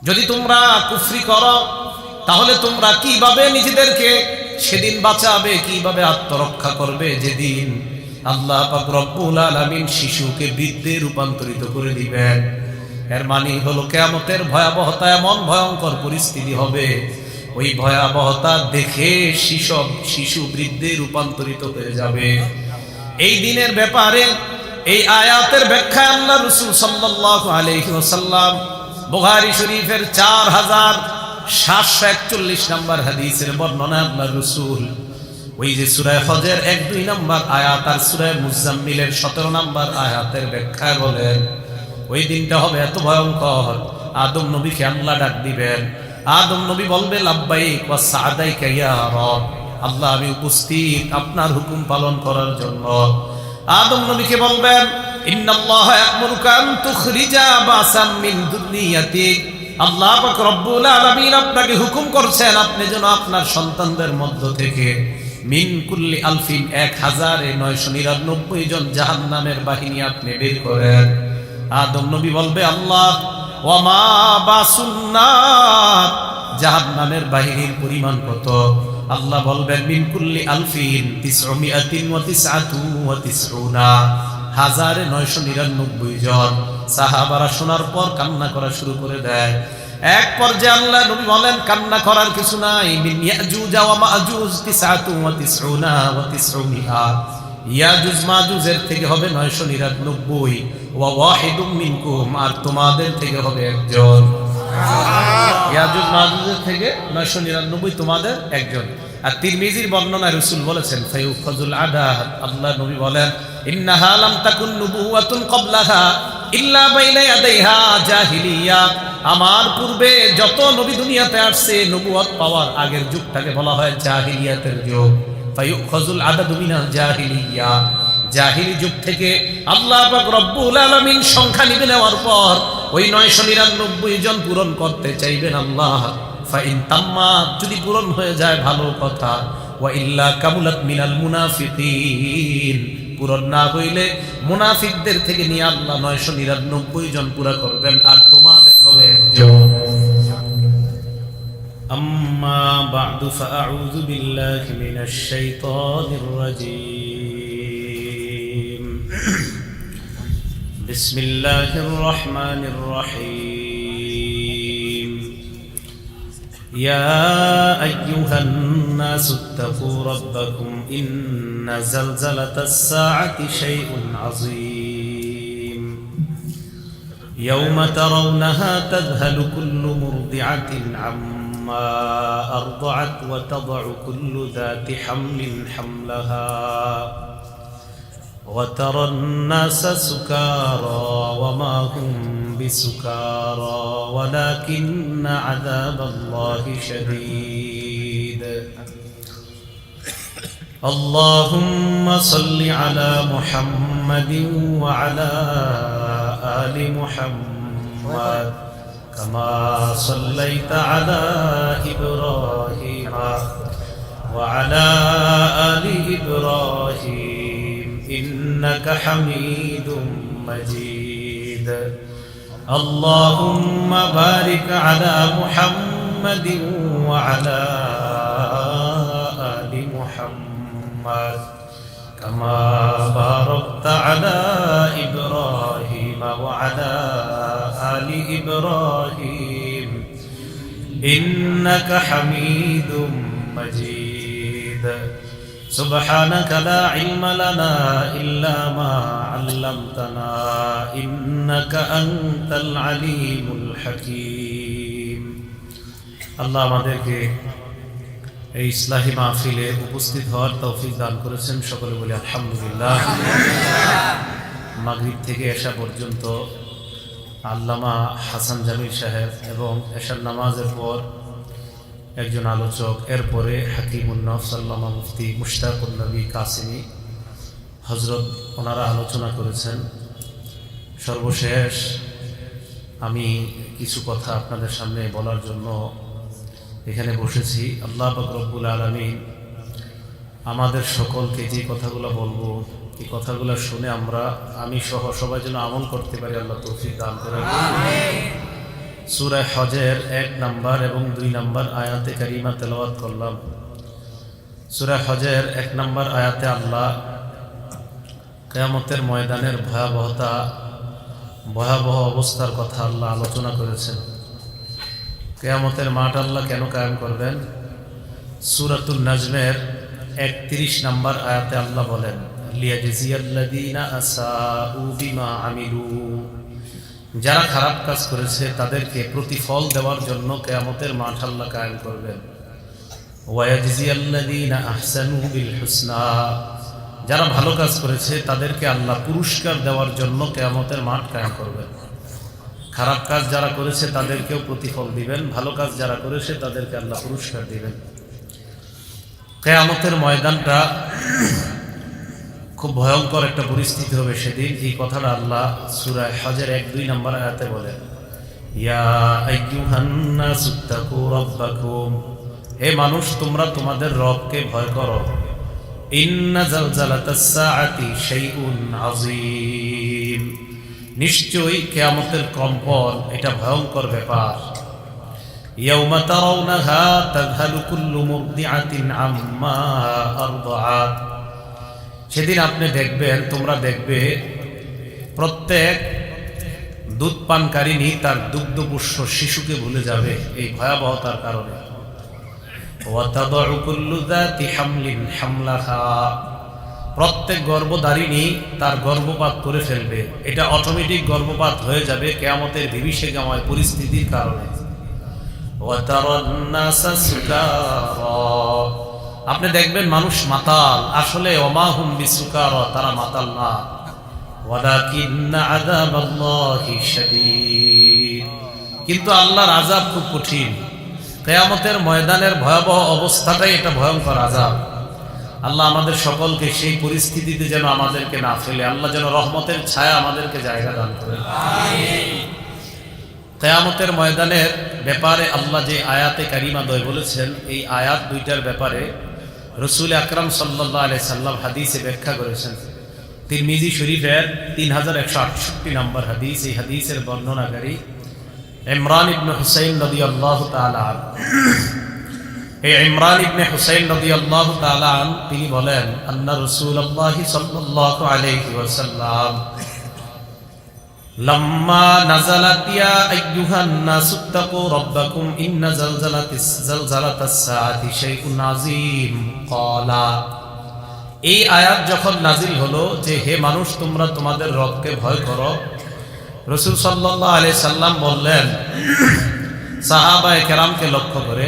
যদি তোমরা কুফরি করো তাহলে তোমরা কিভাবে নিজেদেরকে সেদিন বাঁচাবে, কিভাবে আত্মরক্ষা করবে যেদিন আল্লাহ পাক রব্বুল আলামিন শিশুকে বৃদ্ধে রূপান্তরিত করে দিবেন। এর মানে হলো কিয়ামতের ভয়াবহতা এমন ভয়ঙ্কর পরিস্থিতি হবে, ওই ভয়াবহতা দেখে শিশু বৃদ্ধে রূপান্তরিত হয়ে যাবে। এই দিনের ব্যাপারে এই আয়াতের ব্যাখ্যা আল্লাহ রাসূল সাল্লাল্লাহু আলাইহি ওয়াসাল্লাম বুখারী শরীফের 4741 নম্বর হাদিসের বর্ণনা আল্লাহ রাসূল ওই যে সূরা হজের 1-2 নম্বর আয়াত আর সূরা মুজাম্মিলের 17 নম্বর আয়াতের ব্যাখ্যা বলেন, ওই দিনটা হবে এত ভয়ঙ্কর, আদম নবীকে আল্লাহ ডাক দিবেন, আদম নবী বলবে লাব্বাইক ওয়া সা'দাইকা ইয়া রব, আল্লাহ আমি উপস্থিত আপনার হুকুম পালন করার জন্য। আদম নবীকে বলবেন ইন্নাল্লাহা ইয়া'মুরুকা আন তুখরিজা বাসাম মিন দুররিয়াতিক, আল্লাহ পাক রব্বুল আলামিন আপনাকে হুকুম করছেন আপনি যেন আপনার সন্তানদের মধ্য থেকে মিন কুল্লি আলফিন 1999 জন জাহান্নামের বাহিনী আপনি বের করেন। আদম নবী বলবে আল্লাহ ওয়া মা বাসুন্নার, জাহান্নামের বাহিনীর পরিমাণ কত? আল্লাহ বলবেন মিন কুল্লি আলফিন 999 1999 জন। সাহাবারা শোনার পর কান্না করা শুরু করে দেয়। এক পর্যায়ে আল্লাহ নবী বলেন কান্না করার কিছু নাই, মিন ইয়াজুজ ওয়া মাজুজ 99 ইয়াজুজ মাজুজের থেকে হবে 999 ওয়া ওয়াহিদুম মিনকুম, আর তোমাদের থেকে হবে একজন। ইয়াজুজ মাজুজের থেকে 999 তোমাদের একজন। আর তিরমিজির বর্ণনায় রাসূল বলেছেন ফায়ুফাজুল আদাদ, আল্লাহ নবী বলেন ইন্নাহা লাম তাকুন নুবুওয়াতুন ক্বাবলাহা ইল্লা বাইনা ইয়াদাইহা জাহিলিয়া, আমার পূর্বে যত নবী দুনিয়াতে আসছে নবুয়ত পাওয়ার আগের যুগটাকে বলা হয় জাহিলিয়াতের যুগ। ফায়ুফাজুল আদাদু মিনাল জাহিলিয়া, জাহিলি যুগ থেকে আল্লাহ পাক রব্বুল আলামিন সংখ্যা নিবে নেওয়ার পর ওই 999 জন পূরণ করতে চাইবেন আল্লাহ। ফাইন তাম্মা, যদি পূরণ হয়ে যায় ভালো কথা, ওয়া ইল্লা কামুলাত মিনাল মুনাফিকিন, পূরণ না হইলে মুনাফিকদের থেকে নিয়ে আল্লাহ 999 জন পুরা করবেন, আর তোমাদের হবে একজন। আম্মা বা'দু ফাআউযু বিল্লাহি মিনাশ শাইতানির রাজীম। বিসমিল্লাহির রহমানির রহিম। يا أيها الناس اتقوا ربكم إن زلزلة الساعة شيء عظيم يوم ترونها تذهل كل مرضعة عما أرضعت وتضع كل ذات حمل حملها وترى الناس سكارى وما هم بسكارى ولكن عذاب الله شديد اللهم صل على محمد وعلى آل محمد كما صليت على إبراهيم وعلى آل إبراهيم إنك حميد مجيد اللهم بارك على محمد وعلى آل محمد كما باركت على إبراهيم وعلى آل إبراهيم إنك حميد مجيد سبحانك لا علم لنا إلا ما علمتنا إنك أنت العليم الحكيم আল্লাহ আমাদেরকে এই ইসলাহি মাহফিলে উপস্থিত হওয়ার তৌফিক দান করেছেন, সকলে বলি আলহামদুলিল্লাহ। মাগরিব থেকে এশা পর্যন্ত আল্লামা হাসান জামিল সাহেব এবং এশার নামাজের পর একজন আলোচক, এরপরে হাকিমুন নফস আল্লামা মুফতি মুশতাকুন নবী কাসিমি হযরত, ওনারা আলোচনা করেছেন। সর্বশেষ আমি কিছু কথা আপনাদের সামনে বলার জন্য এখানে বসেছি। আল্লাহ পাক রব্বুল আলামিন আমাদের সকলকে যে কথাগুলো বলবো এই কথাগুলো শুনে আমি সহ সবাই যেন আমল করতে পারি, আল্লাহ তৌফিক দান করেন। সূরা হজের 1 নম্বর এবং 2 নম্বর আয়াতে কারিমা তেলাওয়াত করলাম। সূরা হজের 1 নম্বর আয়াতে আল্লাহ কিয়ামতের ময়দানের ভয়াবহ অবস্থার কথা আল্লাহ আলোচনা করেছেন। কিয়ামতের মাঠ আল্লাহ কেন কায়েম করবেন? সূরাতুন নাজমের 31 নম্বর আয়াতে আল্লাহ বলেন, লিয়াজজিয়াল্লাযীনা আসাউ বিমা আমিলু, যারা খারাপ কাজ করেছে তাদেরকে প্রতিফল দেওয়ার জন্য কিয়ামতের মাঠ আল্লাহ কায়েম করবেন। ওয়ায়াজজিয়াল্লাযীনা আহসানু বিল হুসনা, যারা ভালো কাজ করেছে তাদেরকে আল্লাহ পুরস্কার দেওয়ার জন্য কিয়ামতের মাঠ কায়েম করবেন। খারাপ কাজ যারা করেছে তাদেরকেও প্রতিফল দিবেন, ভালো কাজ যারা করেছে তাদেরকে আল্লাহ পুরস্কার দিবেন। কিয়ামতের ময়দানটা খুব ভয়ঙ্কর একটা পরিস্থিতি হবে সেদিন। এই কথাটা আল্লাহ সূরা হজের 1-2 নম্বর আয়াতে বলেন, ইয়া আইয়ুহান নাসুত্তাকু রাব্বাকুম, হে মানুষ তোমরা তোমাদের রবকে ভয় করো। ইন্না জালজালাতাস সাআতি শাইউন আযীম, নিশ্চয়ই কিয়ামতের কম্পন এটা ভয়ঙ্কর ব্যাপার। ইয়াউমা তারাউনাহা তাযহালু কুল্লু মুরদিআতিন আম্মা আরদাআত, সেদিন আপনি দেখবেন, তোমরা দেখবে প্রত্যেক দুধ পানকারিনী তার দুগ্ধপুষ্য শিশুকে ভুলে যাবে এই ভয়াবহতার কারণে। ওয়াতাদউ কুল্লু যাতি হামলিন হামলাহা, প্রত্যেক গর্ভধারিণী তার গর্ভপাত করে ফেলবে। এটা অটোমেটিক গর্ভপাত হয়ে যাবে কিয়ামতের বিভীষিকাময় পরিস্থিতির কারণে। ওয়াতারান নাসা সুকারা, আপনি দেখবেন মানুষ মাতাল, আসলে ওমা হুম বিসুকারা, তারা মাতাল না। ওয়ালাকিন্না আযাবাল্লাহি শাদীদ, কিন্তু আল্লাহর আযাব খুব কঠিন। কিয়ামতের ময়দানের ভয়াবহ অবস্থাটাই এটা ভয়ঙ্কর আযাব। আল্লাহ আমাদের সকলকে সেই পরিস্থিতিতে যেন আমাদেরকে না ফেলে, আল্লাহ যেন রহমতের ছায়া আমাদেরকে জায়গা দান করেন। কিয়ামতের ময়দানের ব্যাপারে আল্লাহ যে আয়াতে কারিমা দ্বয় বলেছেন, এই আয়াত দুইটার ব্যাপারে রাসূল আকরাম সাল্লাল্লাহু আলাইহি সাল্লাম হাদিসে ব্যাখ্যা করেছেন। তিরমিজি শরীফের 3168 নম্বর হাদিস, এই হাদিসের বর্ণনাকারী ইমরান ইবনে হুসাইন রাদিয়াল্লাহু তাআলা আনহু। এই ইমরান ইবনে হুসাইন রাদিয়াল্লাহু তাআলা আনহু তিনি বলেন, আন্না রাসূলুল্লাহ সাল্লাল্লাহু আলাইহি ওয়াসাল্লাম লাম্মা নাযালাত ইয়া আইয়ুহান নাসুত্তাকু রাব্বাকুম ইন্না জালজালাতাস সাআতি শাইউন আযীম ক্বালা, এই আয়াত যখন নাজিল হলো যে হে মানুষ তোমরা তোমাদের রবকে ভয় করো, রাসূল সাল্লাল্লাহু আলাইহি সাল্লাম বললেন সাহাবায়ে কেরামকে লক্ষ্য করে,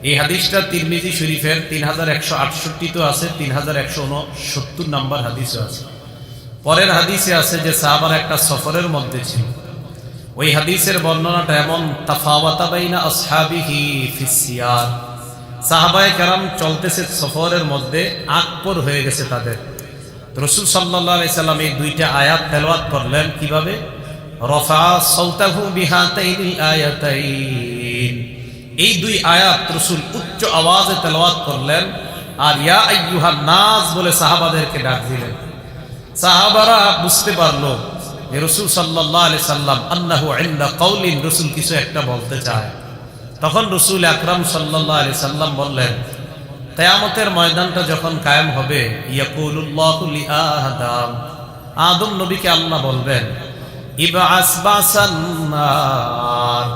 এই হাদিসটা তিরমিজি শরীফের 3168 তো আছে, 3169 নম্বর হাদিসও আছে। পরের হাদিসে আছে যে সাহাবারা একটা সফরের মধ্যে ছিল। ওই হাদিসের বর্ণনাটা এমন, তাফাওয়াতা বাইনা আসহাবিহি ফিস সিয়ার, সাহাবায়ে কেরাম চলতেছে সফরের মধ্যে, আকবর হয়ে গেছে তাদের। রাসূল সাল্লাল্লাহু আলাইহি সাল্লাম এই দুইটা আয়াত তেলাওয়াত করলেন। কিভাবে? রফা সাওতাহু বিহাতাইনিল আয়াতাইন, এই দুই আয়াত রাসূল উচ্চ আওয়াজে তেলাওয়াত করলেন আর ইয়া আইয়ুহান নাস বলে সাহাবাদেরকে ডাক দিলেন। সাহাবারা বুঝতে পারলো যে রাসূল সাল্লাল্লাহু আলাইহি সাল্লাম আন্নাহু ইনদা কাউলিন, রাসূল কিছু একটা বলতে চায়। তখন রাসূল আকরাম সাল্লাল্লাহু আলাইহি সাল্লাম বললেন, কিয়ামতের ময়দানটা যখন কায়েম হবে, ইয়াকুলুল্লাহু লি আদম, আদম নবীকে আল্লাহ বলবেন, ইবআস বাসান নার,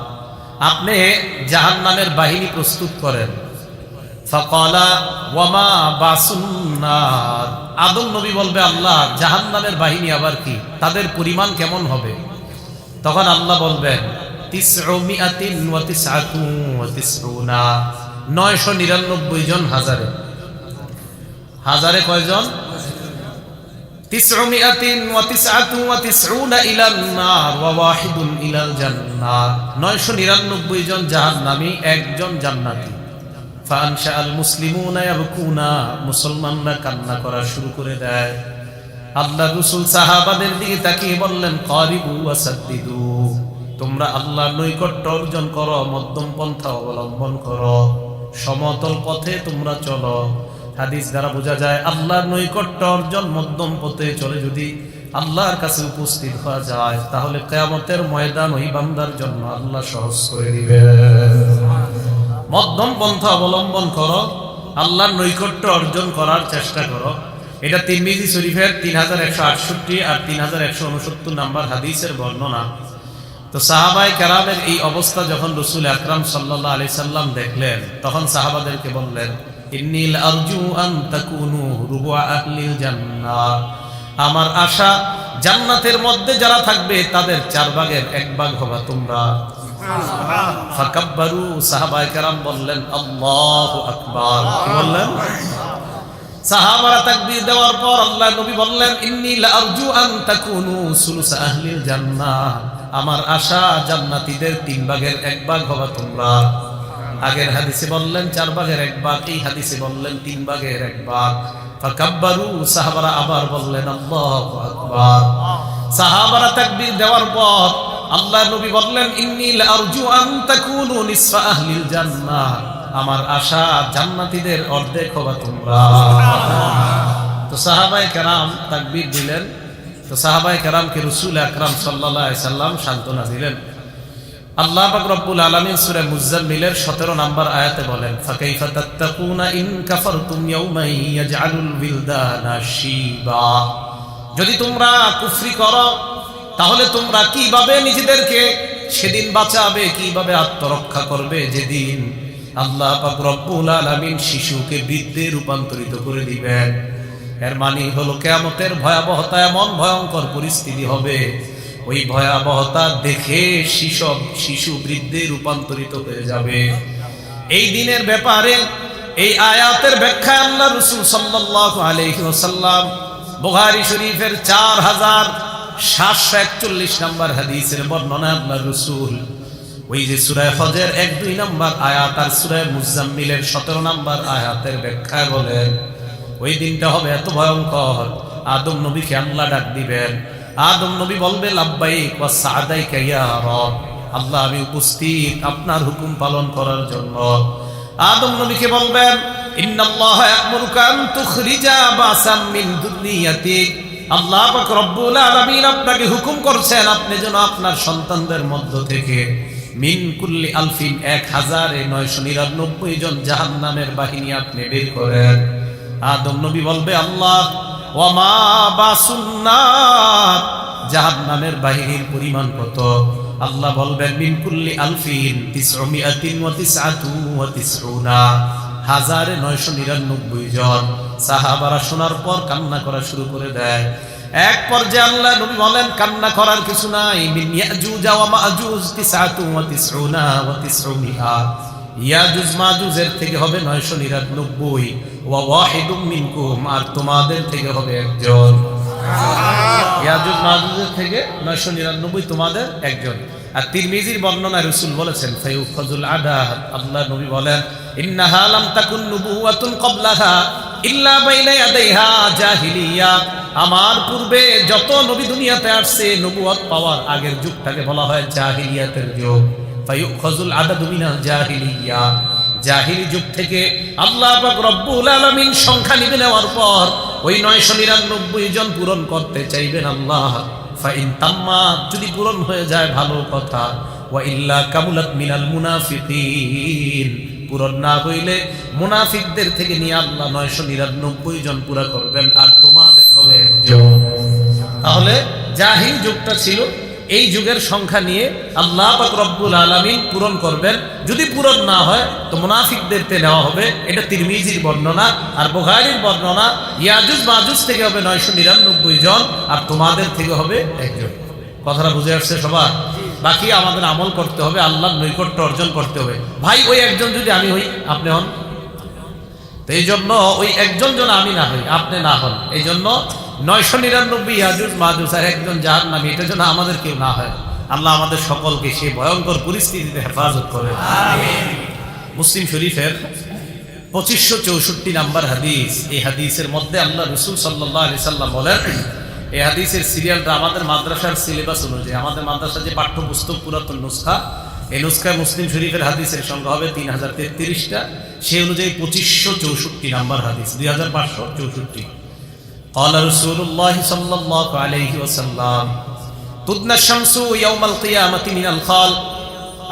আপনি জাহান্নামের বাহিনী প্রস্তুত করেন। ফাকালা ওয়ামা বাসুন নার, আদম নবী বলবে, আল্লাহ জাহান্নামের বাহিনী আবার কি, তাদের পরিমাণ কেমন হবে? তখন আল্লাহ বলবেন 999 জন, হাজারে কয়জন? 999 ইলান নার ওয়া ওয়াহিদুন ইলাল জান্নাত, 999 জন জাহান্নামী, একজন জান্নাতী। ফানশাআল মুসলিমুনা ইয়াবকুনা, মুসলমানরা কান্না করা শুরু করে দেয়। আল্লাহ রাসূল সাহাবাদের দিকে তাকিয়ে বললেন, কারিবু ওয়াসাদ্দিদু, তোমরা আল্লাহর নৈকট্য অর্জন করো, মধ্যম পন্থা অবলম্বন করো, সমতল পথে তোমরা চলো। হাদিস দ্বারা বোঝা যায় আল্লাহর নৈকট্য অর্জন মধ্যম পথে চলে যদি আল্লাহর কাছে উপস্থিত হওয়া যায়, তাহলে কিয়ামতের ময়দান ওই বান্দার জন্য আল্লাহ সহজ করে দিবেন। মধ্যম পন্থা অবলম্বন করো, আল্লাহর নৈকট্য অর্জন করার চেষ্টা করো। এটা তিরমিজি শরীফের 3168 আর 3169 নাম্বার হাদিসের বর্ণনা। তো সাহাবায়ে কেরামের এই অবস্থা যখন রাসূল আকরাম সাল্লাল্লাহু আলাইহি সাল্লাম দেখলেন, তখন সাহাবাদেরকে বললেন, ইন্নী আরজু আন তাকুনু রুবুআ আহলিল জান্নাহ, আমার আশা জান্নাতের মধ্যে যারা থাকবে তাদের 4 ভাগের 1 ভাগ হবা তোমরা। ফাকাব্বারু, সাহাবায়ে কেরাম বললেন আল্লাহু আকবার। কি বললেন? সাহাবারা তাকবীর দেওয়ার পর আল্লাহ নবী বললেন, ইন্নী লাআরজু আন তাকুনু সুলুসা আহলিল জান্নাহ, আমার আশা জান্নাতীদের 3 ভাগের 1 ভাগ হবা তোমরা। আগের হাদিসে বললেন 4 ভাগের 1 ভাগ, এই হাদিসে বললেন 3 ভাগের 1 ভাগ। ফাকাব্বারু, সাহাবারা আবার বললেন আল্লাহু আকবার। সাহাবারা তাকবীর দেওয়ার পর আল্লাহ নবী বললেন, ইন্নী লাআরজু আন তাকুনু নিসফা আহলিল জান্নাহ, আমার আশা জান্নাতীদের অর্ধেক হবা তোমরা। তো সাহাবায়ে কেরাম তাকবীর দিলেন। তো সাহাবায়ে কেরামকে রাসূল আকরাম সাল্লাল্লাহু আলাইহি সাল্লাম সান্ত্বনা দিলেন। আল্লাহ পাক রব্বুল আলামিন সূরা মুজাম্মিলের 17 নম্বর আয়াতে বলেন, ফাকাইফা তাত্তাকুনা ইন কাফারতুম ইয়াওমান ইয়াজআলুল বিলদানা শিবা, যদি তোমরা কুফরি করো তাহলে তোমরা কিভাবে নিজেদেরকে সেদিন বাঁচাবে, কিভাবে আত্মরক্ষা করবে যেদিন আল্লাহ পাক রব্বুল আলামিন শিশুকে বৃদ্ধে রূপান্তরিত করে দিবেন। এর মানে হলো কিয়ামতের ভয়াবহতা এমন ভয়ঙ্কর পরিস্থিতি হবে, ওই ভয়াবহতা দেখে শিশু বৃদ্ধে রূপান্তরিত হয়ে যাবে। এই দিনের ব্যাপারে এই আয়াতের ব্যাখ্যা আল্লাহ রাসূল সাল্লাল্লাহু আলাইহি ওয়াসাল্লাম বুখারী শরীফের 4741 নম্বর হাদিসের বর্ণনা আল্লাহ রাসূল ওই যে সূরা হজের 1-2 নম্বর আয়াত আর সূরা মুজাম্মিলের 17 নম্বর আয়াতের ব্যাখ্যা বলেন, ওই দিনটা হবে এত ভয়ঙ্কর, আদম নবীকে আল্লাহ ডাক দিবেন। আদম নবী বলবে লাব্বাইক ওয়া সা'দাইকা ইয়া রব, আল্লাহ আমি উপস্থিত আপনার হুকুম পালন করার জন্য। আদম নবীকে বলবেন, ইন্নাল্লাহা ইয়া'মুরুকা আন তুখরিজা বাসাম মিন যুররিয়াতিক, আল্লাহ পাক রব্বুল আলামিন আপনাকে হুকুম করছেন আপনি যেন আপনার সন্তানদের মধ্য থেকে মিন কুল্লি আলফিন 1999 জন জাহান্নামের বাহিনী আপনি বের করেন। আদম নবী বলবে, আল্লাহ ওয়া মা বাসুন্নার, জাহান্নামের বাহিনীর পরিমাণ কত? আল্লাহ বলবেন, মিন কুল্লি আলফিন 999 1999 জন। সাহাবারা শোনার পর কান্না করা শুরু করে দেয়। এক পর্যায়ে আল্লাহ নবী বলেন, কান্না করার কিছু নাই, মিন ইয়াজুজ ওয়া মাজুজ 99 ইয়াজুজ মাজুজের থেকে হবে 999 ওয়া ওয়াহিদুম মিনকুম, আর তোমাদের থেকে হবে একজন। ইয়াজুজ মাজুজের থেকে 999 তোমাদের একজন। আর তিরমিজির বর্ণনায় রাসূল বলেছেন, ফায়ুখাজুল আদাদ, আল্লাহ নবী বলেন, ইন্নাহা লাম তাকুন নুবুওয়াতুন ক্বাবলাহা ইল্লা বাইনা ইয়াদাইহা জাহিলিয়া, আমার পূর্বে যত নবী দুনিয়াতে আসছে নবুয়ত পাওয়ার আগের যুগটাকে বলা হয় জাহিলিয়াতের যুগ। ফায়ুখাজুল আদাদু মিনাল জাহিলিয়া, জাহিলি যুগ থেকে আল্লাহ পাক রব্বুল আলামিন সংখ্যা নিবে নেওয়ার পর ওই 999 জন পূরণ করতে চাইবেন আল্লাহ। ফাইন তাম্মা, যদি পূরণ হয়ে যায় ভালো কথা, ওয়া ইল্লা কামুলাত মিনাল মুনাফিকিন, পূরণ না হইলে মুনাফিকদের থেকে নিয়ে আল্লাহ 999 জন পুরা করবেন, আর তোমাদের হবে একজন। তাহলে জাহিল যুগটা ছিল, এই যুগের সংখ্যা নিয়ে আল্লাহ পাক রব্বুল আলামিন পূরণ করবেন। যদি পূরণ না হয় তো মুনাফিকদেরকে নেওয়া হবে। এটা তিরমিজির বর্ণনা। আর বুখারীর বর্ণনা, ইয়াজুজ মাজুজ থেকে হবে 999 জন, আর তোমাদের থেকে হবে একজন। কথাটা বুঝে আসছে সবার? বাকি আমাদের আমল করতে হবে, আল্লাহর নৈকট্য অর্জন করতে হবে। ভাই ওই একজন যদি আমি হই, আপনি হন, তো এই জন্য ওই একজন যেন আমি না হই, আপনি না হন। এই জন্য 999 ইয়াজুজ মাজুজ আর একজন জাহান্নামী, এটা যেন আমাদের কেউ না হয়। আল্লাহ আমাদের সকলকে সেই ভয়ঙ্কর পরিস্থিতিতে হেফাজত করে। আমিন। মুসলিম শরীফের 2564 নম্বর হাদিস, এই হাদিসের মধ্যে আল্লাহ রাসূল সাল্লাল্লাহু আলাইহি সাল্লাম বলেন, এই হাদিসের সিরিয়ালটা আমাদের মাদ্রাসার সিলেবাস অনুযায়ী, আমাদের মাদ্রাসার যে পাঠ্যপুস্তক পুরাতন নুসখা, এই নুসখায় মুসলিম শরীফের হাদিসের সংখ্যা হবে 3033টা, সেই অনুযায়ী 2564 নম্বর হাদিস, 2564। قال رسول الله صلى الله عليه وسلم تدنى الشمس يوم القيامة من الخلق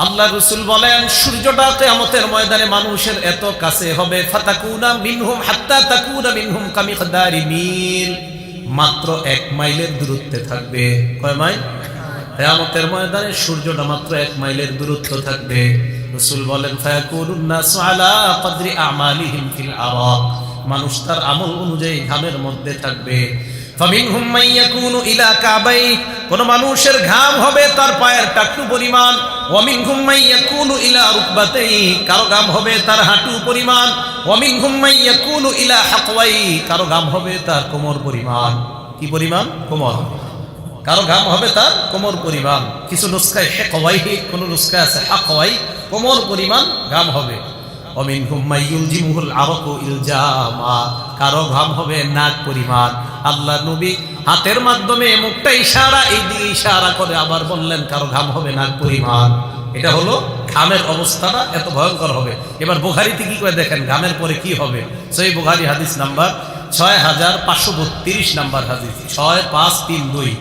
আল্লাহ রাসূল বলেন সূর্যটা কিয়ামতের ময়দানে মানুষের এত কাছে হবে ফাতাকুনা মিনহুম হাত্তা তাকুনা মিনহুম কামিকদারি মিল, মাত্র 1 মাইলের দূরত্বে থাকবে। কয় মাইল? কিয়ামতের ময়দানে সূর্যটা মাত্র 1 মাইলের দূরত্ব থাকবে। রাসূল বলেন ফায়াকুনুন নাসু আলা কদরি আমালিহিম ফিল আরাক, মানুষ তার আমল অনুযায়ী ঘামের মধ্যে থাকবে। ফামিনহুম মান ইয়াকুনু ইলা কাবাই, কোন মানুষের ঘাম হবে তার পায়ের টাকনু পরিমাণ। ওয়া মিনহুম মান ইয়াকুনু ইলা রুকবাতাই, কারো ঘাম হবে তার হাঁটু পরিমাণ। ওয়া মিনহুম মান ইয়াকুনু ইলা হাকওয়াই, কারো ঘাম হবে তার কোমর পরিমাণ। কি পরিমাণ? কোমর। কারো ঘাম হবে তার কোমর পরিমাণ। কিছু নুসখায় হাকওয়াইহি, কোন নুসখায় আছে হাকওয়াই, কোমর পরিমাণ ঘাম হবে। ওমিনহুম মাইয়ুলজিমুল আরাকু ইলজামা, কারো ঘাম হবে নাক পরিমাণ। আল্লাহ নবী হাতের মাধ্যমে মুখটা ইশারা, এই দিকে ইশারা করে আবার বললেন কারো ঘাম হবে নাক পরিমাণ। এটা হলো ঘামের অবস্থাটা এত ভয়ঙ্কর হবে। এবার বুখারীতে কি করে দেখেন ঘামের পরে কি হবে। সহিহ বুখারী হাদিস নাম্বার 6532 নাম্বার হাদিস, 6532।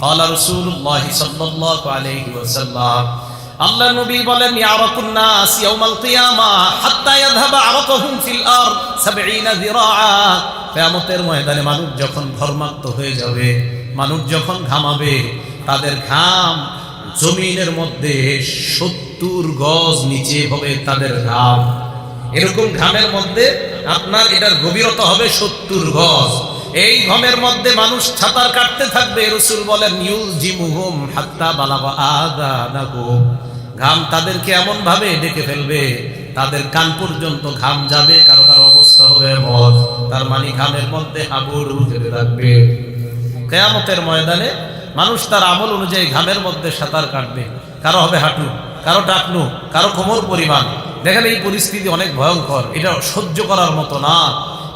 قال رسول الله صلى الله عليه وسلم, আল্লাহ নবী বলেন ইয়ারাকুন নাস ইয়াউমাল কিয়ামা হাত্তা ইয়াযহাবা আরাকুহুম ফিল আরদ 70 যিরাআ, কিয়ামতের ময়দানে মানুষ যখন ঘর্মাক্ত হয়ে যাবে, মানুষ যখন ঘামাবে, তাদের ঘাম জমিনের মধ্যে 70 গজ নিচে হবে তাদের ঘাম। এরকম ঘামের মধ্যে আপনার এটার গভীরতা হবে 70 গজ। এই ঘামের মধ্যে মানুষ সাঁতার কাটতে থাকবে। রাসূল বলেন ইউলজিমুহুম হাত্তা বালাগা আযানাহুম, ঘাম তাদেরকে এমন ভাবে ডেকে ফেলবে তাদের কান পর্যন্ত ঘাম যাবে। কারো কারো অবস্থা হবে এমন, তার মানে ঘামের মধ্যে হাবুডুবু খেতে থাকবে। কিয়ামতের ময়দানে মানুষ তার আমল অনুযায়ী ঘামের মধ্যে সাঁতার কাটবে। কারো হবে হাঁটু, কারো টাকনু, কারো কোমর পরিমাণ। দেখেন এই পরিস্থিতি অনেক ভয়ঙ্কর, এটা সহ্য করার মতো না।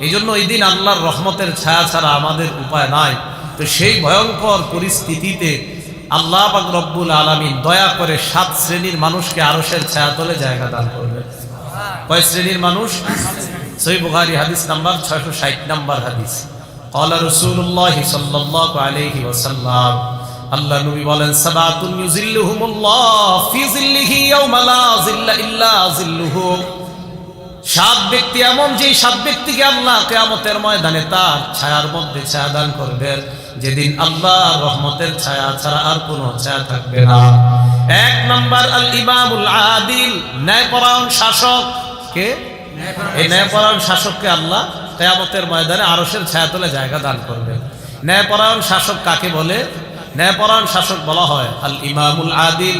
এই জন্য এই দিন আল্লাহর রহমতের ছায়া ছাড়া আমাদের উপায় নাই। তো সেই ভয়ঙ্কর পরিস্থিতিতে আল্লাহ পাক রব্বুল আলামিন দয়া করে 7 শ্রেণীর মানুষকে আরশের ছায়াতলে জায়গা দান করবেন। কয় শ্রেণীর মানুষ? সহিহ বুখারী হাদিস নাম্বার 660 নাম্বার হাদিস। قال رسول الله صلى الله عليه وسلم, আল্লাহ নবী বলেন সাবাতুন ইউজিল্লুহুমুল্লাহ ফি জিল্লিহি ইয়াওমা লা জিল্লা ইল্লা জিল্লুহু, 7 ব্যক্তি এমন, যে 7 ব্যক্তিকে আল্লাহ কিয়ামতের ময়দানে তার ছায়ার মধ্যে ছায়া দান করবেন, যেদিন আল্লাহর রহমতের ছায়া ছাড়া আর কোনো ছায়া থাকবে না। 1 নাম্বার আল ইমামুল আদিল, ন্যায়পরায়ণ শাসক। কে? এই ন্যায়পরায়ণ শাসককে আল্লাহ কিয়ামতের ময়দানে আরশের ছায়াতলে জায়গা দান করবেন। ন্যায়পরায়ণ শাসক কাকে বলে? ন্যায়পরায়ণ শাসক বলা হয় আল ইমামুল আদিল।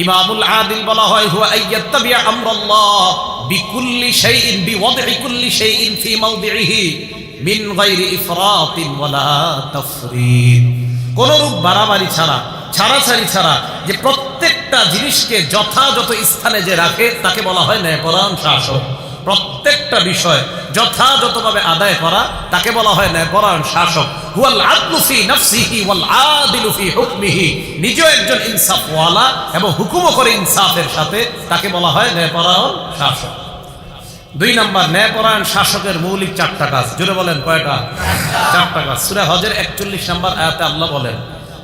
ইমামুল আদিল বলা হয় হুয়া আইয়াত্তাবিয়া আমরাল্লাহ বিকুল্লি শাইইন বিওয়াদ'i কুল্লি শাইইন ফি মাওদি'iহি মিন গায়রি ইফরাতিন ওয়ালা তাফরিদ, কোন রূপ বাড়াবাড়ি ছাড়া, ছাড়াছাড়ি ছাড়া, যে প্রত্যেকটা জিনিসকে যথাযথ স্থানে যে রাখে তাকে বলা হয় ন্যায়পরায়ণ শাসক। প্রত্যেকটা বিষয় যথাযথভাবে আদায় করা তাকে বলা হয় ন্যায়পরায়ণ শাসক। হুয়াল আদলু ফি নাফসিহি ওয়াল আদিলু ফি হুকমিহি, নিজেও একজন ইনসাফওয়ালা এবং হুকুমও করে ইনসাফের সাথে, তাকে বলা হয় ন্যায়পরায়ণ শাসক। 2 নাম্বার, ন্যায়পরায়ণ শাসকের মৌলিক 4টা কাজ। জোরে বলেন কয়টা? 4টা কাজ। সূরা হজের 41 নম্বর আয়াতে আল্লাহ বলেন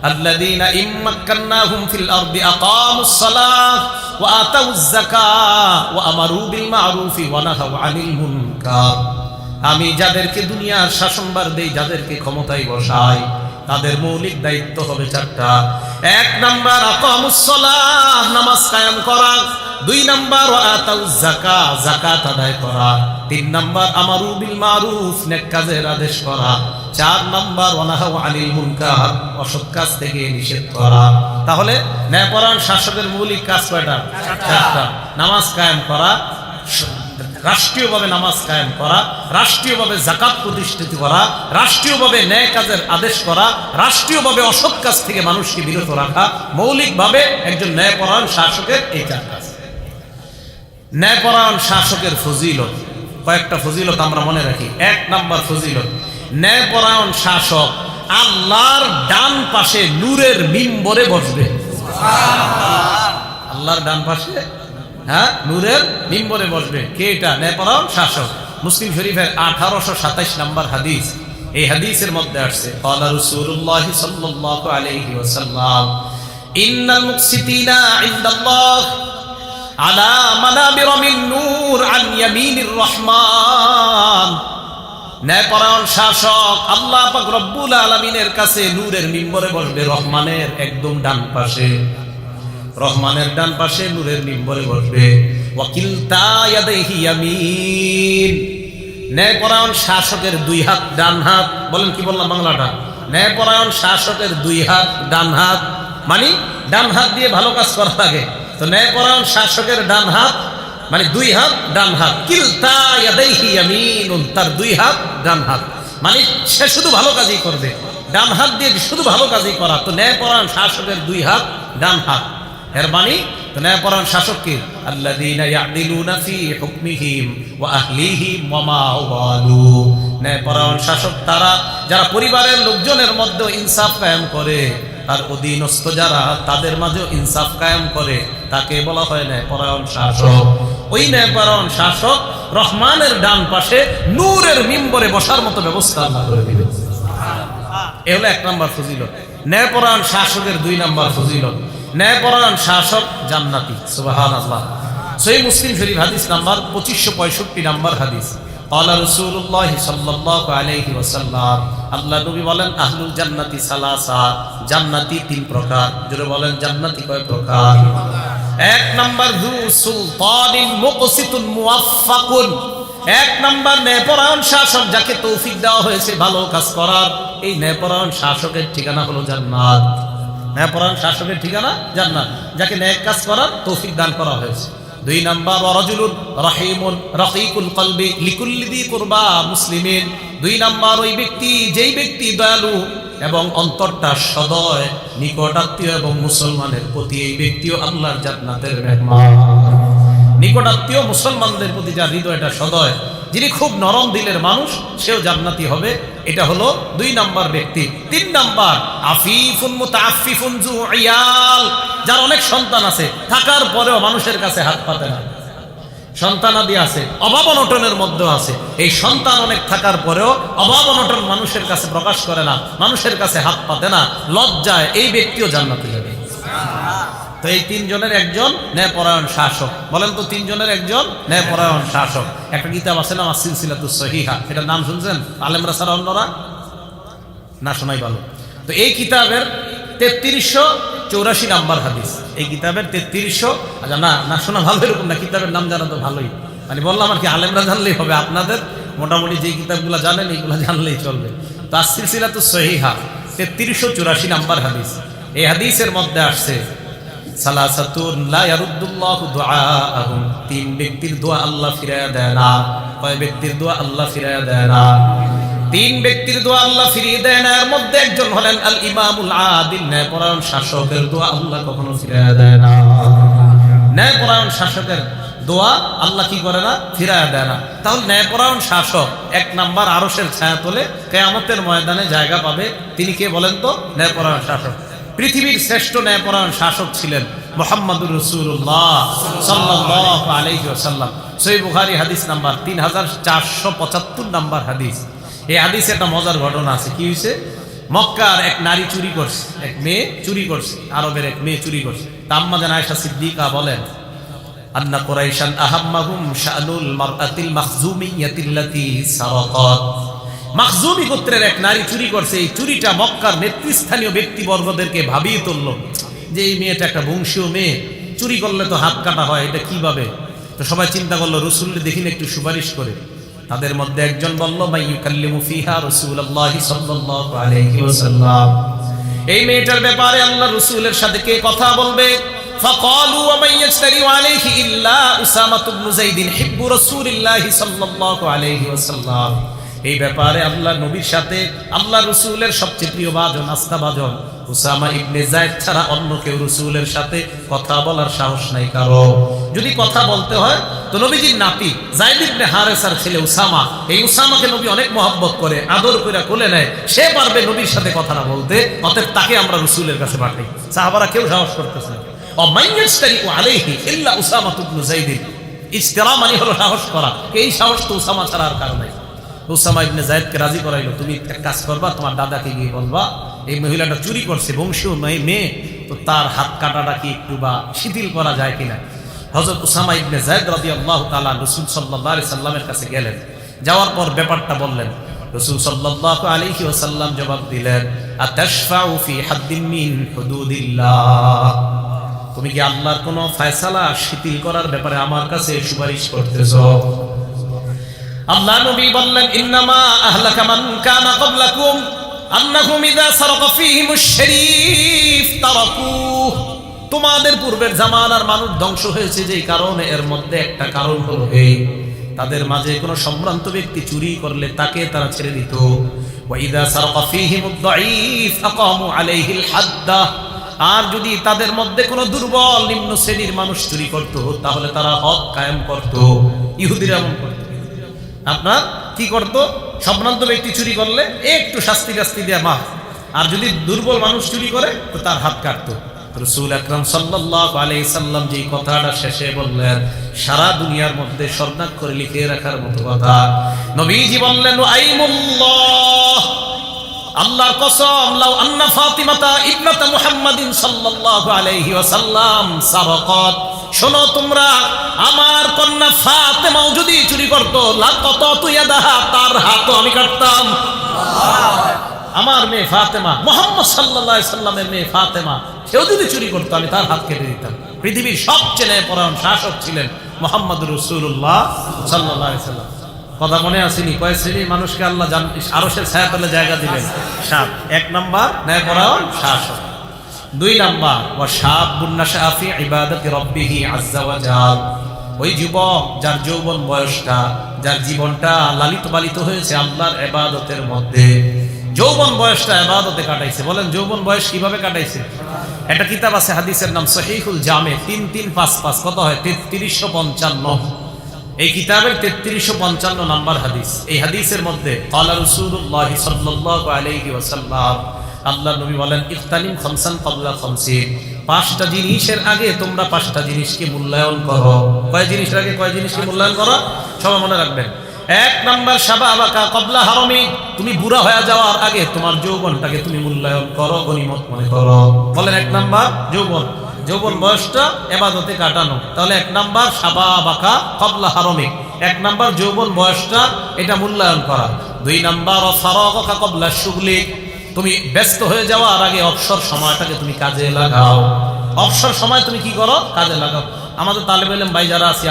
আল্লাযীনা ইম্মাক্কান্নাহুম ফিল আরদি আকামুস সালাহ ওয়া আতাউয যাকাহ ওয়া আমারু বিল মা'রুফি ওয়া নাহাউ আনিল মুনকার, আমি যাদেরকে দুনিয়ার শাসনভার দেই, যাদেরকে ক্ষমতায় বসাই, তাদের মৌলিক দায়িত্ব হবে 4টা। 1 নাম্বার আকামুস সালাহ, নামাজ কায়েম করা। 2 নাম্বার আতাউয যাকাহ, যাকাত আদায় করা। 3 নাম্বার আমারু বিল মা'রুফ, নেক কাজের আদেশ করা। 4 নাম্বার ওয়ানাহু আনিল মুনকার, অসৎ কাজ থেকে নিষেধ করা। তাহলে ন্যায়পরায়ণ শাসকের মৌলিক কাজ কয়টা? 4টা। নামাজ কায়েম করা, রাষ্ট্রীয়ভাবে নামাজ কায়েম করা, রাষ্ট্রীয়ভাবে যাকাত প্রতিষ্ঠিত করা, রাষ্ট্রীয়ভাবে ন্যায় কাজের আদেশ করা, রাষ্ট্রীয়ভাবে অসৎ কাজ থেকে মানুষকে বিরত রাখা। মৌলিকভাবে একজন ন্যায়পরায়ণ শাসকের এই 4 কাজ। ন্যায়পরায়ণ শাসকের ফজিলত, কয়েকটা ফজিলত আমরা মনে রাখি। 1 নাম্বার ফজিলত, ন্যায়পরায়ণ শাসক আল্লাহর ডান পাশে নূরের মিম্বরে বসবে। আল্লাহর ডান পাশে নূরের মিম্বরে বসবে। কে এটা? ন্যায়পরায়ণ শাসক। মুসলিম শরীফের 1827 নম্বর হাদিস। এই হাদিসের মধ্যে আসছে ক্বালা রাসূলুল্লাহ সাল্লাল্লাহু আলাইহি ওয়াসাল্লাম ইন্নাল মুকসিতিনা ইনদাল্লাহ আলা মানাবির মিন নূর আন ইয়ামিনির রহমান। ন্যায়পরায়ণ শাসক আল্লাহ পাক রব্বুল আলামিনের কাছে নূরের মিম্বরে বসবে, রহমানের একদম ডান পাশে, রহমানের ডান পাশে নূরের মিম্বরে বসবে। ওয়াকিলতা ইয়াদাইহি ইয়ামিন, ন্যায়পরায়ণ শাসকের দুই হাত ডান হাত। বলেন কি বললাম বাংলাটা? ন্যায়পরায়ণ শাসকের দুই হাত ডান হাত, মানে ডান হাত দিয়ে ভালো কাজ করা লাগে। তো ন্যায়পরায়ণ শাসকের ডান হাত মানে দুই হাত ডান হাত। কিলতা ইয়াদাইহি ইয়ামিনুন, তার দুই হাত ডান হাত, মানে সে শুধু ভালো কাজই করবে, ডান হাত দিয়ে শুধু ভালো কাজই করা। তো ন্যায়পরায়ণ শাসকের দুই হাত ডান হাত, এর মানে তো ন্যায়পরায়ণ শাসক কি? আল্লাযীনা ইয়াদিলুনা ফি হুকমিহিম ওয়া আহলিহিম ওয়া মা ওয়ালু। ন্যায়পরায়ণ শাসক তারা যারা পরিবারের লোকজনের মধ্যে ইনসাফ কায়েম করে, আর অধীনস্থ যারা তাদের মাঝেও ইনসাফ কায়েম করে, তাকে বলা হয় ন্যায়পরায়ণ শাসক। ওই ন্যায়পরায়ণ শাসক রহমানের ডান পাশে নূরের মিম্বরে বসার মতো ব্যবস্থা আল্লাহ করে দিবেন। এ হলো এক নম্বর ফজিলত। ন্যায়পরায়ণ শাসকের দুই নম্বর ফজিলত, ন্যায়পরায়ণ শাসক জান্নাতি। সুবহানাল্লাহ। সহিহ মুসলিম শরীফ হাদিস নাম্বার 2565 নম্বর হাদিস। ক্বালা রাসূলুল্লাহ সাল্লাল্লাহু আলাইহি ওয়াসাল্লাম, আল্লাহ নবী বলেন আহলুল জান্নাতি সালাসা, জান্নাতি তিন প্রকার। জোরে বলেন জান্নাতি কয় প্রকার? এক নাম্বার যু সুলতানিন মুকসিতুন মুওয়াফফাকুন, এক নাম্বার ন্যায়পরায়ণ শাসক যাকে তৌফিক দেওয়া হয়েছে ভালো কাজ করার। এই ন্যায়পরায়ণ শাসকের ঠিকানা হলো জান্নাত। ন্যায়পরায়ণ শাসকের ঠিকানা জান্নাত, যাকে ন্যায় কাজ করার তৌফিক দান করা হয়েছে। দুই নাম্বার রাজুলুন রাহিমুন রাকিকুল কলবি লিকুল্লি যি কুরবা মুসলিমিন, দুই নাম্বার ওই ব্যক্তি যেই ব্যক্তি দয়ালু এবং অন্তরটা সদয়, নিকটাত্মীয় এবং মুসলমানের প্রতি, এই ব্যক্তিও আল্লাহর জান্নাতের মেহমান। নিকটাত্মীয় মুসলমানদের প্রতি যার হৃদয়টা সদয়, যিনি খুব নরম দিলের মানুষ, সেও জান্নাতি হবে। এটা হলো দুই নাম্বার ব্যক্তি। তিন নাম্বার আফিফুন মুতাআফফিফুন যু ইয়াল, যার অনেক সন্তান আছে থাকার পরেও মানুষের কাছে হাত পাতে না, সন্তানাদি আছে, অভাব অনটনের মধ্যে আছে, এই সন্তান অনেক থাকার পরেও অভাব অনটন মানুষের কাছে প্রকাশ করে না, মানুষের কাছে হাত পাতে না, লজ্জায়, এই ব্যক্তিও জান্নাতে যাবে। তো এই তিনজনের একজন ন্যায়পরায়ণ শাসক। বলেন তো তিনজনের একজন ন্যায়পরায়ণ শাসক। একটা কিতাব আছে না সিলসিলাতুস সহিহা, এটার নাম শুনছেন? আলেমরা ছাড়া অন্যরা না শোনাই ভালো। তো এই কিতাবের 3384 নাম্বার হাদিস, এই কিতাবের 3300, আচ্ছা না না শোনা ভালো এরকম না, কিতাবের নাম জানা তো ভালোই, মানে বললাম আর কি, আলেমরা জানলেই হবে, আপনাদের মোটামুটি যেই কিতাবগুলো জানেন এইগুলো জানলেই চলবে। তো সিলসিলাতুস সহিহা 3384 নাম্বার হাদিস। এই হাদিসের মধ্যে আসছে সালাসাতুন লা ইয়ারুদ্দুল্লাহু দুআআহুম, তিন ব্যক্তির দোয়া আল্লাহ ফিরায়া দেয় না। কয় ব্যক্তির দোয়া আল্লাহ ফিরায়া দেয় না? তিন ব্যক্তির দোয়া আল্লাহ ফিরিয়ে দেয় না। এর মধ্যে একজন হলেন আল ইমামুল আদিল, ন্যায়পরায়ণ শাসকের দোয়া আল্লাহ কখনো ফিরায়া দেয় না। ন্যায়পরায়ণ শাসকের দোয়া আল্লাহ কি করে না? ফিরায়া দেয় না। তাহলে ন্যায়পরায়ণ শাসক এক নাম্বার আরশের ছায়া তলে কিয়ামতের ময়দানে জায়গা পাবে। তিনি কে বলেন তো? ন্যায়পরায়ণ শাসক। পৃথিবীর শ্রেষ্ঠ ন্যায়পরায়ণ শাসক ছিলেন মুহাম্মদুর রাসূলুল্লাহ সাল্লাল্লাহু আলাইহি ওয়াসাল্লাম। সহিহ বুখারী হাদিস নাম্বার 3475 নাম্বার হাদিস। এই হাদিসে একটা মজার ঘটনা আছে। কি হয়েছে? মক্কার এক নারী চুরি করছে, এক মেয়ে চুরি করছে, আরবের এক মেয়ে চুরি করছে। আম্মা জান আয়েশা সিদ্দিকা বলেন, আন্না কুরাইশান আহাম্মাহুম শানুল মারআতিল মাখজুমিয়াতিল্লাতী সারাকাত। মাখজুমি গোত্রের এক নারী চুরি করছে। এই চুরিটা মক্কার নেতৃস্থানীয় ব্যক্তিবর্গদেরকে ভাবিয়ে তুলল যে এই মেয়েটা একটা বংশীয় মেয়ে, চুরি করলে তো হাত কাটা হয়, এটা কিভাবে? তো সবাই চিন্তা করলো রাসূলকে দেখিন একটু সুপারিশ করে। তাদের মধ্যে একজন বলল, মাইয়ুকাল্লিমু ফিহা রাসূলুল্লাহি সাল্লাল্লাহু আলাইহি ওয়াসাল্লাম, এই মেয়েটার ব্যাপারে আল্লাহ রাসূলের সাথে কে কথা বলবে? ফাকালু ওয়া মান ইয়াশতারি আলাইহি ইল্লা উসামা ইবনে যায়েদ হিব্বু রাসূলিল্লাহি সাল্লাল্লাহু আলাইহি ওয়াসাল্লাম। এই ব্যাপারে আল্লাহ নবীর সাথে আল্লাহ রাসূলের সবচেয়ে প্রিয় ভাজন, আস্থাভাজন উসামা ইবনে যায়েদ ছাড়া অন্য কেউ রাসূলের সাথে কথা বলার সাহস নাই কারো। যদি কথা বলতে হয় তো নবীজির নাতি যায়েদ ইবনে হারেসার ছেলে উসামা, এই উসামাকে নবী অনেক মহব্বত করে, আদর করে কোলে নেয়, সে পারবে নবীর সাথে কথা না বলতে, অতএব তাকে আমরা রাসূলের কাছে পাঠাই। সাহাবারা কেউ সাহস করতেছে না। অমাইয়াশতারি আলাইহি ইল্লা উসামা ইবনে যায়েদ, ইস্তিরা মানে হলো সাহস করা, এই সাহস তো উসামা ছাড়া আর কারো নাই। উসামা ইবনে যায়েদকে রাজি করাইলো, তুমি এক কাজ করবা, তোমার দাদাকে গিয়ে বলবা এই মহিলাটা চুরি করছে, বংশীয় মেয়ে, তো তার হাত কাটাটা কি একটু বা শিথিল করা যায় কিনা। হযরত উসামা ইবনে যায়েদ রাদিয়াল্লাহু তাআলা রাসূল সাল্লাল্লাহু আলাইহি সাল্লামের কাছে গেলেন, যাওয়ার পর ব্যাপারটা বললেন। রাসূল সাল্লাল্লাহু আলাইহি ওয়াসাল্লাম জবাব দিলেন, আতাশফাউ ফি হাদ্দিন মিন হুদুদিল্লাহ, তুমি কি আল্লাহর কোন ফয়সালা শিথিল করার ব্যাপারে আমার কাছে সুপারিশ করতেছো? আল্লাহ নবী বললেন, ইন্নামা আহলাকা মান কানা ক্বাবলাকুম আন্নাহুম ইযা সারাকা ফীহিমুশ শরীফ তারাকুহ, তোমাদের পূর্বের জামানার মানুষ ধ্বংস হয়েছে যেই কারণে, এর মধ্যে একটা কারণ হলো এই, তাদের মাঝে কোনো সম্ভ্রান্ত ব্যক্তি চুরি করলে তাকে তারা ছেড়ে দিত। ওয়া ইযা সারাকা ফীহিমুদ দাঈফ আকামু আলাইহিল হাদ্দা, আর যদি তাদের মধ্যে কোনো দুর্বল নিম্ন শ্রেণীর মানুষ চুরি করত তাহলে তারা হদ কায়েম করত। ইহুদিরা এমন করত। আপনার কি করত? সম্ভ্রান্ত ব্যক্তি চুরি করলে একটু শাস্তি দেয়া মাফ, আর যদি দুর্বল মানুষ চুরি করে তো তার হাত কাটতো। রাসূল আকরাম সাল্লাল্লাহু আলাইহি সাল্লাম যে কথাটা শেষে বললেন, সারা দুনিয়ার মধ্যে স্বর্ণাক্ষরে লিখে রাখার মতো কথা। নবীজি বললেন, আইমুল্লাহ, আল্লাহর কসম, লাউ আন্না ফাতিমাতা ইবনাতা মুহাম্মাদিন সাল্লাল্লাহু আলাইহি ওয়াসাল্লাম সারাকাত, শোনো তোমরা, আমার কন্যা ফাতেমাও যদি চুরি করতো, লাকাতাতু ইয়াদাহা, তার হাতও আমি কাটতাম। আমার মেয়ে ফাতেমা, মুহাম্মদ সাল্লাল্লাহু আলাইহি সাল্লামের মেয়ে ফাতেমা, সেও যদি চুরি করতো আমি তার হাত কেটে দিতাম। পৃথিবীর সবচেয়ে ন্যায়পরায়ণ শাসক ছিলেন মুহাম্মদুর রাসূলুল্লাহ সাল্লাল্লাহু আলাইহি সাল্লাম। কথা মনে আসেনি? কয় শ্রেণীর মানুষকে আল্লাহ আরশের ছায়াতলে জায়গা দিবেন? 7। 1 নাম্বার ন্যায়পরায়ণ শাসক। 2 নাম্বার ওয়া শাবুন নাশা ফি ইবাদাতি রাব্বিহি আযজা ওয়া জাল, ওই যুবক যার যৌবন বয়সটা, যার জীবনটা লালিত পালিত হয়েছে আল্লাহর ইবাদতের মধ্যে, যৌবন বয়সটা ইবাদতে কাটাইছে। বলেন যৌবন বয়স কিভাবে কাটাইছে? একটা কিতাব আছে হাদিসের নাম সহিহুল জামে, 3355, কত হয়? 3355। এই কিতাবের 3355 নাম্বার হাদিস। এই হাদিসের মধ্যে ক্বালা রাসূলুল্লাহ সাল্লাল্লাহু আলাইহি ওয়াসাল্লাম, আল্লাহর নবী বলেন, ইফতানিম খামসান ক্বাবলা খামসিন, 5টা জিনিসের আগে তোমরা 5টা জিনিসকে মূল্যায়ন করো। কয় জিনিসের আগে কয় জিনিসকে মূল্যায়ন করো? সবাই মনে রাখবেন। 1 নাম্বার শাবাবাকা ক্বাবলা হারামি, তুমি বুড়া হয়ে যাওয়ার আগে তোমার যৌবনটাকে তুমি মূল্যায়ন করো, গনিমত মনে করো। বলেন 1 নাম্বার যৌবন বয়সটা ইবাদতে কাটানো। তাহলে 1 নাম্বার শাবাবাকা ক্বাবলা হারামি, 1 নাম্বার যৌবন বয়সটা এটা মূল্যায়ন করা। 2 নাম্বার ফারাগাকা ক্বাবলা শুগলি, তুমি ব্যস্ত হয়ে যাওয়ার আগে অবসর সময়টাকে তুমি কাজে লাগাও। অবসর সময় তুমি কি করো? কাজে লাগাও। আমাদের তালেব ইলম ভাই যারা আছি,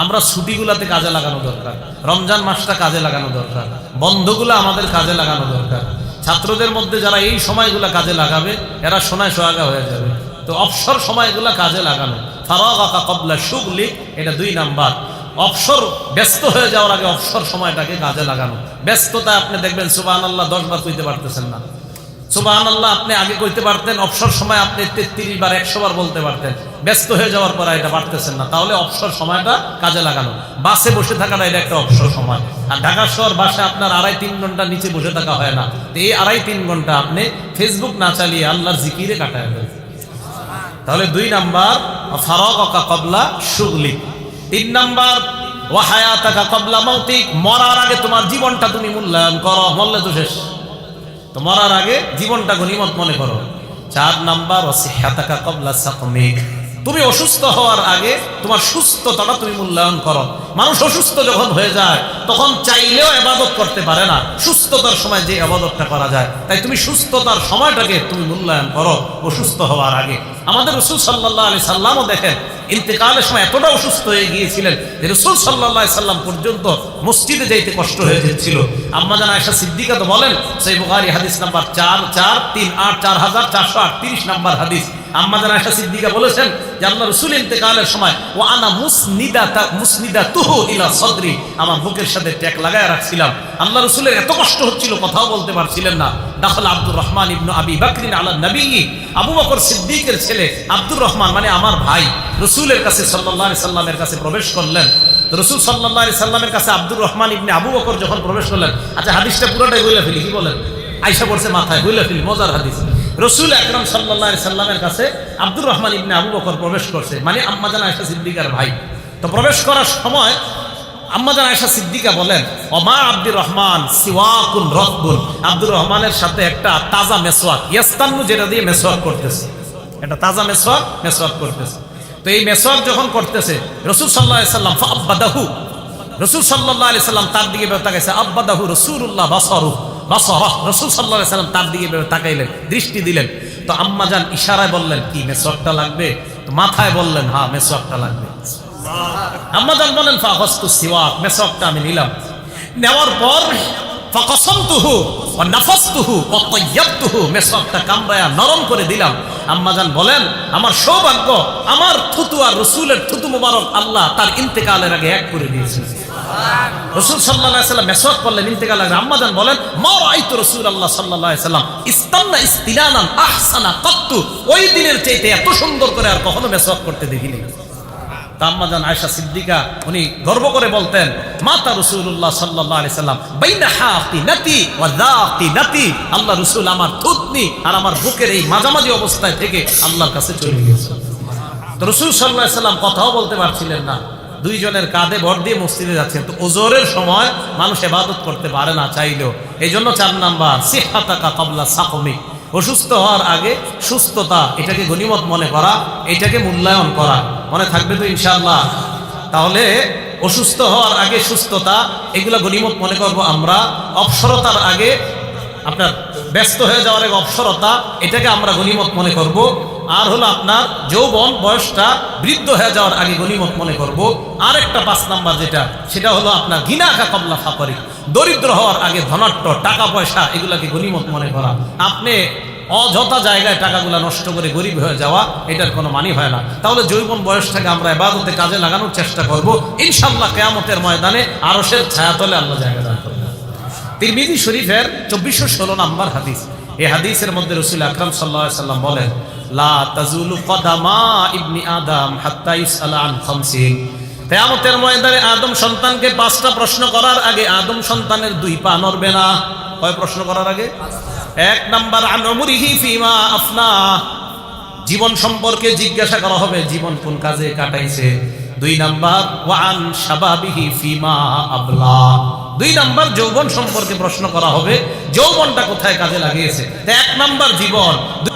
আমরা ছুটিগুলাতে কাজে লাগানো দরকার, রমজান মাসটা কাজে লাগানো দরকার, বন্ধগুলো আমাদের কাজে লাগানো দরকার। ছাত্রদের মধ্যে যারা এই সময়গুলা কাজে লাগাবে এরা সোনায় সোহাগা হয়ে যাবে। তো অবসর সময়গুলা কাজে লাগানো, ফারাগাকা ক্বাবলা শুগলি, এটা 2 নাম্বার। অবসর, ব্যস্ত হয়ে যাওয়ার আগে অবসর সময়টাকে কাজে লাগানো। ব্যস্ততা আপনি দেখবেন সুবহানাল্লাহ 10 বার কইতে পারতেছেন না। সুবহানাল্লাহ আপনি আগে কইতে পারতেন, অবসর সময় আপনি 33 বার 100 বার বলতে পারতেন। ব্যস্ত হয়ে যাওয়ার পর এটা পারতেছেন না, তাহলে অবসর সময়টা কাজে লাগানো। বাসে বসে থাকাটা এটা একটা অবসর সময়। আর ঢাকা শহর বাসে আপনার 2.5-3 ঘন্টা নিচে বসে থাকা হয় না। তো এই 2.5-3 ঘন্টা আপনি ফেসবুক না চালিয়ে আল্লাহর জিকিরে কাটায় ফেলবেন। তাহলে 2 নাম্বার ফারাগাকা ক্বাবলা শুগলি। 3 নাম্বার ওয়া হায়াতাকা ক্বাবলা মাউতিক, মরার আগে তোমার জীবনটা তুমি মূল্যায়ন করো। মরলে তো শেষ, তো মরার আগে জীবনটা গনিমত মনে করো। 4 নাম্বার ওয়া সিহহাতাকা ক্বাবলা সাকমিক, তুমি অসুস্থ হওয়ার আগে তোমার সুস্থতাটা তুমি মূল্যায়ন করো। মানুষ অসুস্থ যখন হয়ে যায় তখন চাইলেও ইবাদত করতে পারে না, সুস্থতার সময় যে ইবাদতটা করা যায়। তাই তুমি সুস্থতার সময়টাকে তুমি মূল্যায়ন করো অসুস্থ হওয়ার আগে। আমাদের রাসূল সাল্লাল্লাহু আলাইহি সাল্লামও দেখেন ইন্তেকালের সময় এতটা অসুস্থ হয়ে গিয়েছিলেন যে রাসূল সাল্লাল্লাহু আলাইহি সাল্লাম পর্যন্ত মসজিদে যাইতে কষ্ট হয়ে যাচ্ছিল। আম্মা জান আয়েশা সিদ্দিকা তো বলেন, সহিহ বুখারী হাদিস নাম্বার 4438 নাম্বার হাদিস, আম্মা জান আয়েশা সিদ্দিকা বলেছেন যে আল্লাহ রাসূল ইন্তেকালের সময় ওয়া আনা মুসনিদাতুহু ইলা সাদরি, আমার বুকের সাথে ট্যাক লাগায় রাখছিলাম। আল্লাহ রাসূলের এত কষ্ট হচ্ছিল, কথাও বলতে পারছিলেন না। দাখাল আব্দুর রহমান ইবনে আবি বকর আলা নবী, আবু বকর সিদ্দিকের ছেলে আব্দুর রহমান মানে আমার ভাই রাসূলের কাছে সাল্লাল্লাহু আলাইহি সাল্লামের কাছে প্রবেশ করলেন। তো রাসূল সাল্লাল্লাহু আলাইহি সাল্লামের কাছে আব্দুর রহমান ইবনে আবু বকর যখন প্রবেশ করলেন, আচ্ছা হাদিসটা পুরোটাই বলে ফেলি, কি বলেন? আয়েশা পড়ছে মাথায়, বলে ফেলি, মজার হাদিস। রাসূল আকরাম সাল্লাল্লাহু আলাইহি সাল্লামের কাছে আব্দুর রহমান ইবনে আবু বকর প্রবেশ করছে, মানে আম্মা জান আয়েশা সিদ্দিকার ভাই। তো প্রবেশ করার সময় আম্মা জান আয়েশা সিদ্দিকা বলেন, ওমা আব্দুর রহমান সিওয়াকুন রতবুন, আব্দুর রহমানের সাথে একটা তাজা মেসওয়াক, ইয়াস্তান্নু যেটা দিয়ে মেসওয়াক করতেছে, একটা তাজা মেসওয়াক করতেছে। তো এই মেসওয়াক যখন করতেছে রাসূল সাল্লাল্লাহু আলাইহি সাল্লাম ফাআব্বাদাহু, রাসূল সাল্লাল্লাহু আলাইহি সাল্লাম তার দিকে তাকাইছে, আব্বাদাহু রাসূলুল্লাহ বাসারা, রাসূল সাল্লাল্লাহু আলাইহি সাল্লাম তার দিকে তাকাইলেন, দৃষ্টি দিলেন। তো আম্মা জান ইশারায় বললেন, কি মেসওয়াকটা লাগবে? তো মাথায় বললেন, হ্যাঁ মেসওয়াকটা লাগবে। আম্মা জান বলেন, ফাখাসতু সিওয়াক, মেসওয়াকটা আমি নিলাম। নেওয়ার পর ফাকাসামতুহু ওয়া নাফাসতুহু ওয়া তাইয়াবতুহু, মেসওয়াকটা কামড়ায়া নরম করে দিলাম। আম্মা জান বলেন, আমার সৌভাগ্য, আমার থুতু আর রাসূলের থুতু মুবারক আল্লাহ তার ইন্তেকালের আগে এক করে দিয়েছেন। রাসূল সাল্লাল্লাহু আলাইহি সাল্লাম মেসওয়াক করলেন ইন্তেকালের আগে। আম্মা জান বলেন, মা রাআইতু রাসূলুল্লাহ সাল্লাল্লাহু আলাইহি সাল্লাম ইস্তান্না ইস্তিলানান আহসানা কাত্তু, ওই দিনের চাইতে এত সুন্দর করে আর কখনো মেসওয়াক করতে দেখিনি। আম্মা জান আয়েশা সিদ্দিকা উনি গর্ব করে বলতেন, মাতা রাসূলুল্লাহ সাল্লাল্লাহু আলাইহি সাল্লাম বাইনা হাতিনাতি ওয়া যাতিনাতি, আল্লাহ রাসূল আমার থুতনি আর আমার বুকের এই মাঝামাঝি অবস্থায় থেকে আল্লাহর কাছে চলে গেছেন। তো রাসূল সাল্লাল্লাহু আলাইহি সাল্লাম কথাও বলতে পারছিলেন না, দুইজনের কাঁধে ভর দিয়ে মসজিদে যাচ্ছেন। তো ওজোরের সময় মানুষ ইবাদত করতে পারে না চাইলেও, এই জন্য 4 নাম্বার সিহহাতাকা ক্বাবলা সাকমিক, অসুস্থ হওয়ার আগে সুস্থতা, এটাকে গনিমত মনে করা, এটাকে মূল্যায়ন করা। মনে থাকবে তো ইনশাআল্লাহ? তাহলে অসুস্থ হওয়ার আগে সুস্থতা, এগুলা গনিমত মনে করব আমরা। অবসরতার আগে, আপনার ব্যস্ত হয়ে যাওয়ার আগে অবসরতা, এটাকে আমরা গনিমত মনে করব। আর হলো আপনার যৌবন, বয়সটা বৃদ্ধ হয়ে যাওয়ার আগে গনিমত মনে করব। আর একটা 5 নাম্বার যেটা, সেটা হলো আপনার গিনাকা ক্বাবলা ফাকরি, দরিদ্র হওয়ার আগে ধনাঢ্য, টাকা পয়সা, এগুলাকে গনিমত মনে করা। আপনি অযথা জায়গায় টাকাগুলা নষ্ট করে গরিব হয়ে যাওয়া, এটার কোনো মানি হয় না। তাহলে যৌবন বয়সটাকে আমরা ইবাদতে কাজে লাগানোর চেষ্টা করব, ইনশাআল্লাহ কিয়ামতের ময়দানে আরশের ছায়াতলে আল্লাহ জায়গা দান করবেন। তিরমিজি শরীফের 2416 নাম্বার হাদিস, এই হাদিসের মধ্যে রাসূল আকরাম সাল্লাল্লাহু আলাইহি সাল্লাম বলেন, লা তাজুলু কদামা ইবনি আদম হাত্তা ইসআলা আন খামসিন, কিয়ামতের ময়দানে আদম সন্তানকে 5টা প্রশ্ন করার আগে আদম সন্তানের 2 পা নড়বে না। কয় প্রশ্ন করার আগে? 1 নাম্বার আন উমরিহি ফিমা আফনা, জীবন সম্পর্কে জিজ্ঞাসা করা হবে, জীবন কোন কাজে কাটাইছে। 2 নাম্বার ওয়া আন শাবাবিহি ফিমা আবলা, 2 নাম্বার যৌবন সম্পর্কে প্রশ্ন করা হবে, যৌবনটা কোথায় কাজে লাগিয়েছে। 1 নাম্বার জীবন,